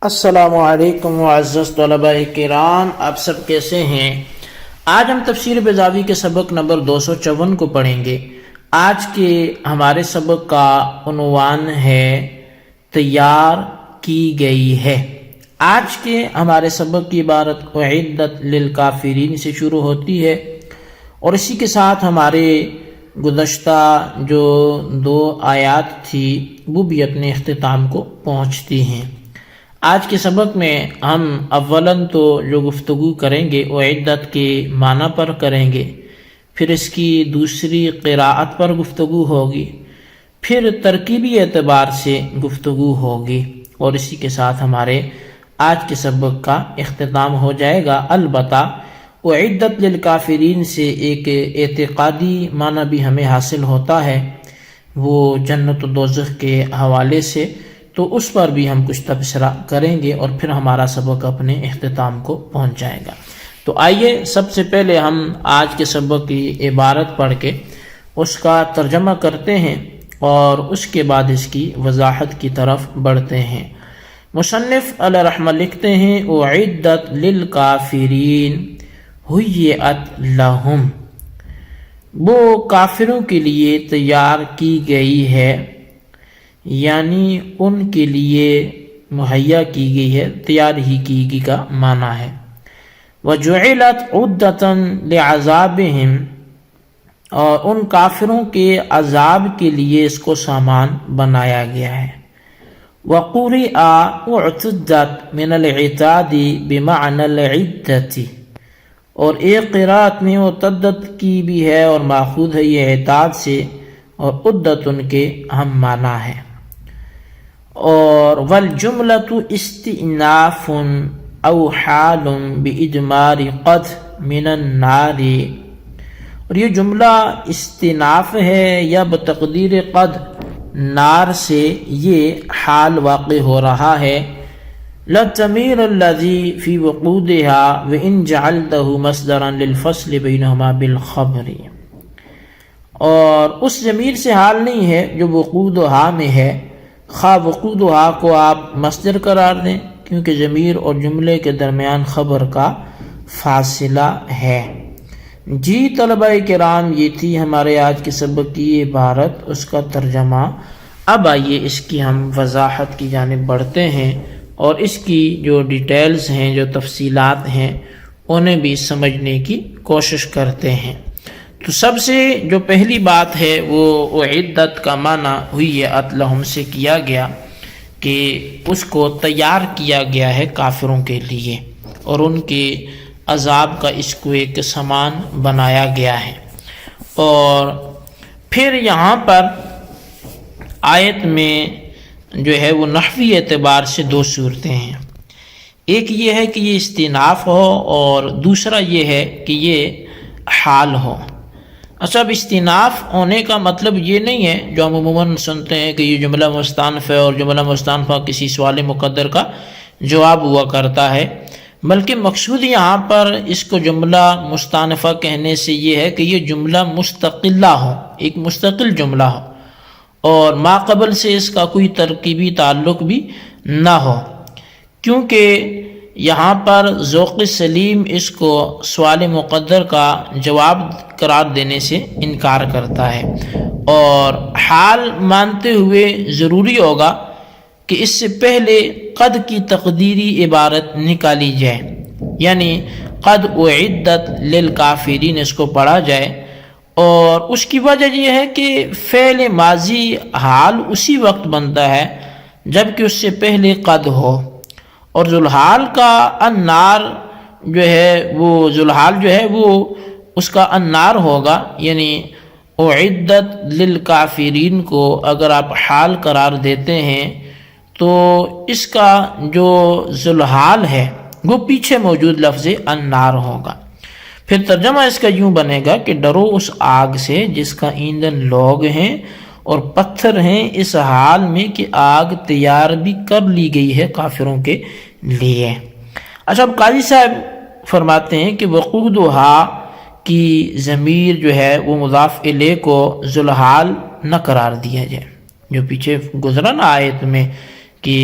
السلام علیکم معزز طلباء کرام، آپ سب کیسے ہیں؟ آج ہم تفسیر بیضاوی کے سبق نمبر 254 کو پڑھیں گے۔ آج کے ہمارے سبق کا عنوان ہے تیار کی گئی ہے۔ آج کے ہمارے سبق کی عبارت اعدت للکافرین سے شروع ہوتی ہے اور اسی کے ساتھ ہمارے گزشتہ جو 2 آیات تھی وہ بھی اپنے اختتام کو پہنچتی ہیں۔ آج کے سبق میں ہم اولاً تو جو گفتگو کریں گے اعدت کے معنی پر کریں گے، پھر اس کی دوسری قراءت پر گفتگو ہوگی، پھر ترکیبی اعتبار سے گفتگو ہوگی اور اسی کے ساتھ ہمارے آج کے سبق کا اختتام ہو جائے گا۔ البتہ اعدت للکافرین سے ایک اعتقادی معنی بھی ہمیں حاصل ہوتا ہے، وہ جنت و دوزخ کے حوالے سے، تو اس پر بھی ہم کچھ تبصرہ کریں گے اور پھر ہمارا سبق اپنے اختتام کو پہنچ جائے گا۔ تو آئیے سب سے پہلے ہم آج کے سبق کی عبارت پڑھ کے اس کا ترجمہ کرتے ہیں اور اس کے بعد اس کی وضاحت کی طرف بڑھتے ہیں۔ مصنف علیہ رحمہ لکھتے ہیں اعدت للکافرین حیئت لہم، وہ کافروں کے لیے تیار کی گئی ہے، یعنی ان کے لیے مہیا کی گئی ہے، تیار ہی کی گئی کا معنی ہے۔ وَجُعِلَتْ عُدَّةً لِعَذَابِهِمْ، اور ان کافروں کے عذاب کے لیے اس کو سامان بنایا گیا ہے۔ وَقُرِئَ اُعْتُدَّتْ مِنَ الْعِتَادِ بِمَعْنَى الْعِدَّةِ، اور ایک قرات میں عتدت کی بھی ہے اور ماخوذ ہے یہ اعتاد سے، اور عدت ان کے ہم معنی ہے۔ اور والجملۃ استئناف او حال بإدمار قد من النار، اور یہ جملہ استئناف ہے یا بتقدیر قد نار سے یہ حال واقع ہو رہا ہے۔ للضمیر الذی فی وقودها وإن جعلته مصدرا للفصل بینہما بالخبر، اور اس ضمیر سے حال نہیں ہے جو وقودہا میں ہے، خواہ وقودہا کو آپ مصدر قرار دیں کیونکہ ضمیر اور جملے کے درمیان خبر کا فاصلہ ہے۔ جی طلبہ کرام، یہ تھی ہمارے آج کے سبق کی عبارت، اس کا ترجمہ۔ اب آئیے اس کی ہم وضاحت کی جانب بڑھتے ہیں اور اس کی جو ڈیٹیلز ہیں، جو تفصیلات ہیں، انہیں بھی سمجھنے کی کوشش کرتے ہیں۔ تو سب سے جو پہلی بات ہے وہ اعدت کا معنی حیئت لہم سے کیا گیا کہ اس کو تیار کیا گیا ہے کافروں کے لیے اور ان کے عذاب کا اس کو ایک سامان بنایا گیا ہے۔ اور پھر یہاں پر آیت میں جو ہے وہ نحوی اعتبار سے 2 صورتیں ہیں، ایک یہ ہے کہ یہ استئناف ہو اور دوسرا یہ ہے کہ یہ حال ہو۔ اچھا، اب استئناف ہونے کا مطلب یہ نہیں ہے جو ہم عموماً سنتے ہیں کہ یہ جملہ مستأنف ہے اور جملہ مستأنفہ کسی سوال مقدر کا جواب ہوا کرتا ہے، بلکہ مقصود یہاں پر اس کو جملہ مستأنفہ کہنے سے یہ ہے کہ یہ جملہ مستقلہ ہو، ایک مستقل جملہ ہو اور ما قبل سے اس کا کوئی ترکیبی تعلق بھی نہ ہو، کیونکہ یہاں پر ذوق سلیم اس کو سوال مقدر کا جواب قرار دینے سے انکار کرتا ہے، اور حال مانتے ہوئے ضروری ہوگا کہ اس سے پہلے قد کی تقدیری عبارت نکالی جائے، یعنی قد اعدت للکافرین اس کو پڑھا جائے، اور اس کی وجہ یہ ہے کہ فعل ماضی حال اسی وقت بنتا ہے جبکہ اس سے پہلے قد ہو، اور ذوالحال کا النار جو ہے وہ ذوالحال جو ہے وہ اس کا النار ہوگا، یعنی اعدت للکافرین کو اگر آپ حال قرار دیتے ہیں تو اس کا جو ذوالحال ہے وہ پیچھے موجود لفظ النار ہوگا۔ پھر ترجمہ اس کا یوں بنے گا کہ ڈرو اس آگ سے جس کا ایندھن لوگ ہیں اور پتھر ہیں، اس حال میں کہ آگ تیار بھی کر لی گئی ہے کافروں کے لیے۔ اچھا، اب قاضی صاحب فرماتے ہیں کہ وقودہا کی ضمیر جو ہے وہ مضاف الیہ کو ذوالحال نہ قرار دیا جائے، جو پیچھے گزرا نا آیت میں کہ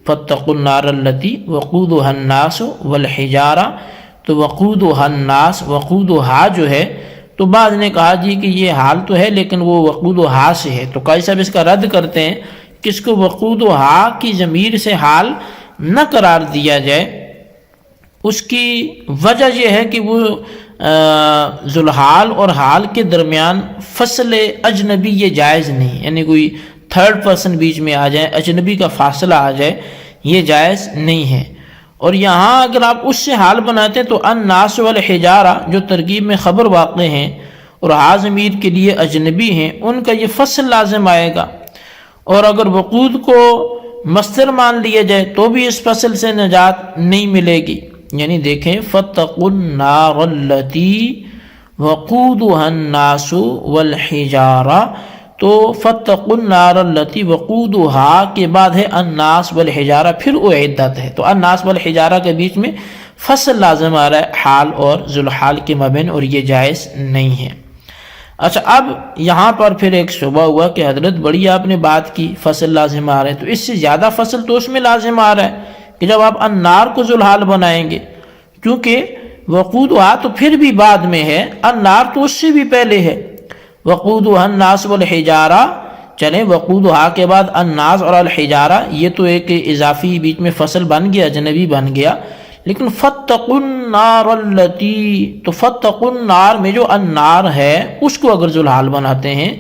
فاتقوا النار التی وقودها الناس والحجارہ، تو وقودها الناس، وقودها جو ہے تو بعض نے کہا جی کہ یہ حال تو ہے لیکن وہ وقودها سے ہے، تو قاضی صاحب اس کا رد کرتے ہیں کہ اس کو وقودها کی ضمیر سے حال نہ قرار دیا جائے۔ اس کی وجہ یہ ہے کہ وہ ذوالحال اور حال کے درمیان فصل اجنبی یہ جائز نہیں، یعنی کوئی تھرڈ پرسن بیچ میں آ جائے، اجنبی کا فاصلہ آ جائے، یہ جائز نہیں ہے۔ اور یہاں اگر آپ اس سے حال بناتے ہیں تو الناس والحجارہ جو ترکیب میں خبر واقع ہیں اور ہا ضمیر کے لیے اجنبی ہیں، ان کا یہ فصل لازم آئے گا، اور اگر وقود کو مصدر مان لیا جائے تو بھی اس فصل سے نجات نہیں ملے گی۔ یعنی دیکھیں فاتقوا النار التی وقودها الناس والحجارہ، تو فاتقوا النار التی وقودها کے بعد ہے الناس والحجارہ، پھر اعدت ہے، تو الناس والحجارہ کے بیچ میں فصل لازم آ رہا ہے حال اور ذوالحال کے مابین، اور یہ جائز نہیں ہے۔ اچھا، اب یہاں پر پھر ایک شبہ ہوا کہ حضرت بڑی آپ نے بات کی فصل لازم آ رہا ہے، تو اس سے زیادہ فصل تو اس میں لازم آ رہا ہے کہ جب آپ النار کو ذوالحال بنائیں گے، کیونکہ وقودها تو پھر بھی بعد میں ہے، النار تو اس سے بھی پہلے ہے، وقودها الناس والحجارہ، چلیں وقودها کے بعد الناس اور الحجارہ، یہ تو ایک اضافی بیچ میں فصل بن گیا، اجنبی بن گیا، لیکن فاتقوا النار التی، تو فاتقوا النار میں جو النار ہے اس کو اگر ذوالحال بناتے ہیں،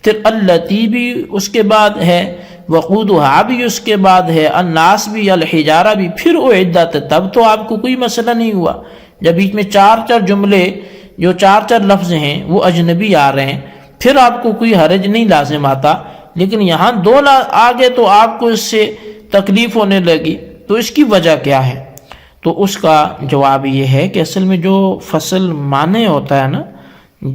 پھر التی بھی اس کے بعد ہے، وقودها بھی اس کے بعد ہے، الناس بھی، الحجارہ بھی، پھر اعدت، تب تو آپ کو کوئی مسئلہ نہیں ہوا۔ جب بیچ میں چار جملے جو چار لفظ ہیں وہ اجنبی آ رہے ہیں، پھر آپ کو کوئی حرج نہیں لازم آتا، لیکن یہاں دو آگے تو آپ کو اس سے تکلیف ہونے لگی، تو اس کی وجہ کیا ہے؟ تو اس کا جواب یہ ہے کہ اصل میں جو فصل معنی ہوتا ہے نا،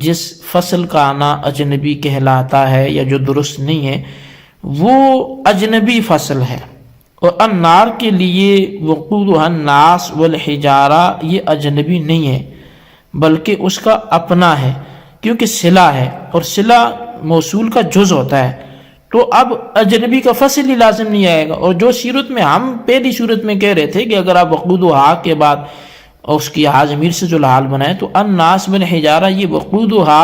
جس فصل کا آنا اجنبی کہلاتا ہے یا جو درست نہیں ہے، وہ اجنبی فصل ہے، اور النار کے لیے وقودها الناس والحجارہ یہ اجنبی نہیں ہے بلکہ اس کا اپنا ہے، کیونکہ صلہ ہے اور صلہ موصول کا جز ہوتا ہے، تو اب اجنبی کا فصل ہی لازم نہیں آئے گا۔ اور جو صورت میں ہم پہلی صورت میں کہہ رہے تھے کہ اگر آپ وقودها کے بعد اس کی ہا ضمیر سے ذوالحال بنائیں تو الناس والحجارہ، یہ وقودها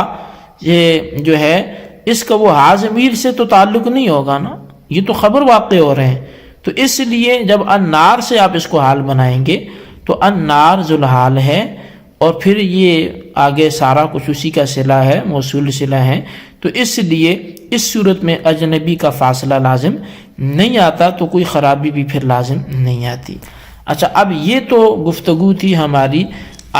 یہ جو ہے اس کا وہ ہا ضمیر سے تو تعلق نہیں ہوگا نا، یہ تو خبر واقع ہو رہے ہیں، تو اس لیے جب النار سے آپ اس کو حال بنائیں گے تو النار ذوالحال ہے، اور پھر یہ آگے سارا کچھ اسی کا صلہ ہے، موصول صلہ ہے، تو اس لیے اس صورت میں اجنبی کا فاصلہ لازم نہیں آتا، تو کوئی خرابی بھی پھر لازم نہیں آتی۔ اچھا، اب یہ تو گفتگو تھی ہماری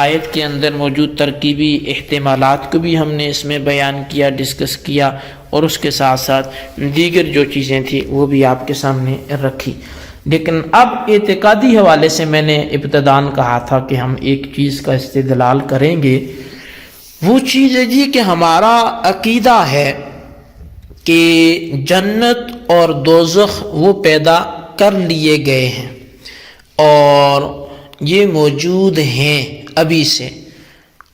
آیت کے اندر موجود ترکیبی احتمالات کو بھی ہم نے اس میں بیان کیا، ڈسکس کیا، اور اس کے ساتھ ساتھ دیگر جو چیزیں تھیں وہ بھی آپ کے سامنے رکھی۔ لیکن اب اعتقادی حوالے سے میں نے ابتداً کہا تھا کہ ہم ایک چیز کا استدلال کریں گے، وہ چیز ہے جی کہ ہمارا عقیدہ ہے کہ جنت اور دوزخ وہ پیدا کر لیے گئے ہیں اور یہ موجود ہیں ابھی سے،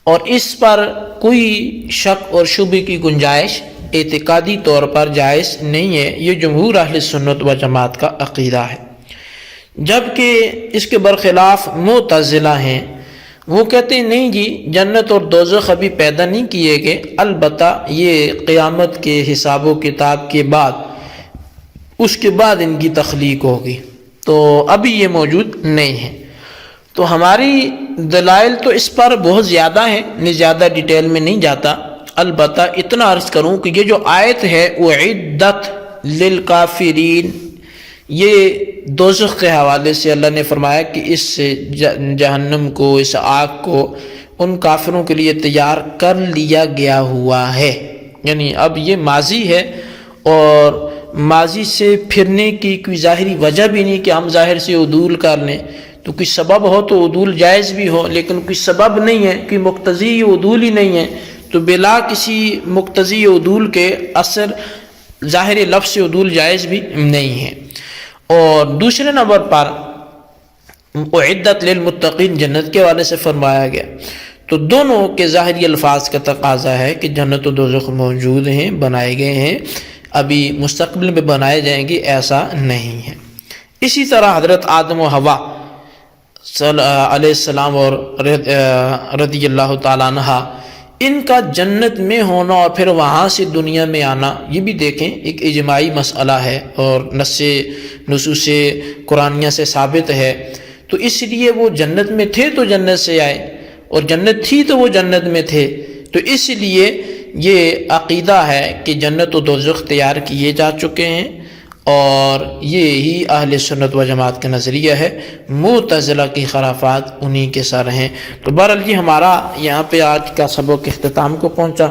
اور اس پر کوئی شک اور شبہ کی گنجائش اعتقادی طور پر جائز نہیں ہے، یہ جمہور اہل سنت و جماعت کا عقیدہ ہے۔ جبکہ اس کے برخلاف معتزلہ ہیں، وہ کہتے ہیں نہیں جی، جنت اور دوزخ ابھی پیدا نہیں کیے گئے، البتہ یہ قیامت کے حساب و کتاب کے بعد، اس کے بعد ان کی تخلیق ہوگی، تو ابھی یہ موجود نہیں ہے۔ تو ہماری دلائل تو اس پر بہت زیادہ ہیں، میں زیادہ ڈیٹیل میں نہیں جاتا، البتہ اتنا عرض کروں کہ یہ جو آیت ہے اعدت للکافرین، یہ دوزخ کے حوالے سے اللہ نے فرمایا کہ اس جہنم کو، اس آگ کو ان کافروں کے لیے تیار کر لیا گیا ہوا ہے، یعنی اب یہ ماضی ہے، اور ماضی سے پھرنے کی کوئی ظاہری وجہ بھی نہیں کہ ہم ظاہر سے عدول کر لیں، تو کوئی سبب ہو تو عدول جائز بھی ہو، لیکن کوئی سبب نہیں ہے، کوئی مقتضی عدول ہی نہیں ہے، تو بلا کسی مقتضی عدول کے اثر ظاہر لفظ سے عدول جائز بھی نہیں ہے۔ اور دوسرے نمبر پر اعدت للمتقین جنت کے والے سے فرمایا گیا، تو دونوں کے ظاہری الفاظ کا تقاضا ہے کہ جنت و دوزخ موجود ہیں، بنائے گئے ہیں، ابھی مستقبل میں بنائے جائیں گے ایسا نہیں ہے۔ اسی طرح حضرت آدم و حوا علیہ السلام اور رضی اللہ تعالیٰ عنہ، ان کا جنت میں ہونا اور پھر وہاں سے دنیا میں آنا، یہ بھی دیکھیں ایک اجماعی مسئلہ ہے اور نصوص قرآنیہ سے ثابت ہے۔ تو اس لیے وہ جنت میں تھے تو جنت سے آئے، اور جنت تھی تو وہ جنت میں تھے، تو اس لیے یہ عقیدہ ہے کہ جنت و دوزخ تیار کیے جا چکے ہیں، اور یہی اہل سنت و جماعت کا نظریہ ہے۔ معتزلہ کی خرافات انہی کے سر ہیں۔ تو بہرحال جی ہمارا یہاں پہ آج کا سبق اختتام کو پہنچا۔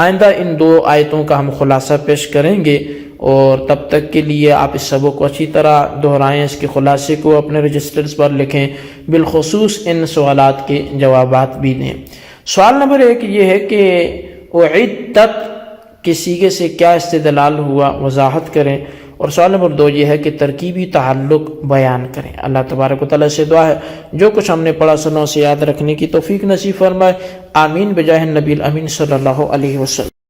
آئندہ ان 2 آیتوں کا ہم خلاصہ پیش کریں گے، اور تب تک کے لیے آپ اس سبق کو اچھی طرح دہرائیں، اس کے خلاصے کو اپنے رجسٹرز پر لکھیں، بالخصوص ان سوالات کے جوابات بھی دیں۔ سوال نمبر 1 یہ ہے کہ اعدت کے صیغے سے کیا استدلال ہوا، وضاحت کریں۔ اور سوال نمبر 2 یہ ہے کہ ترکیبی تعلق بیان کریں۔ اللہ تبارک و تعالیٰ سے دعا ہے جو کچھ ہم نے پڑھا سنا اسے یاد رکھنے کی توفیق نصیب فرمائے، آمین بجاہ النبی الامین صلی اللہ علیہ وسلم۔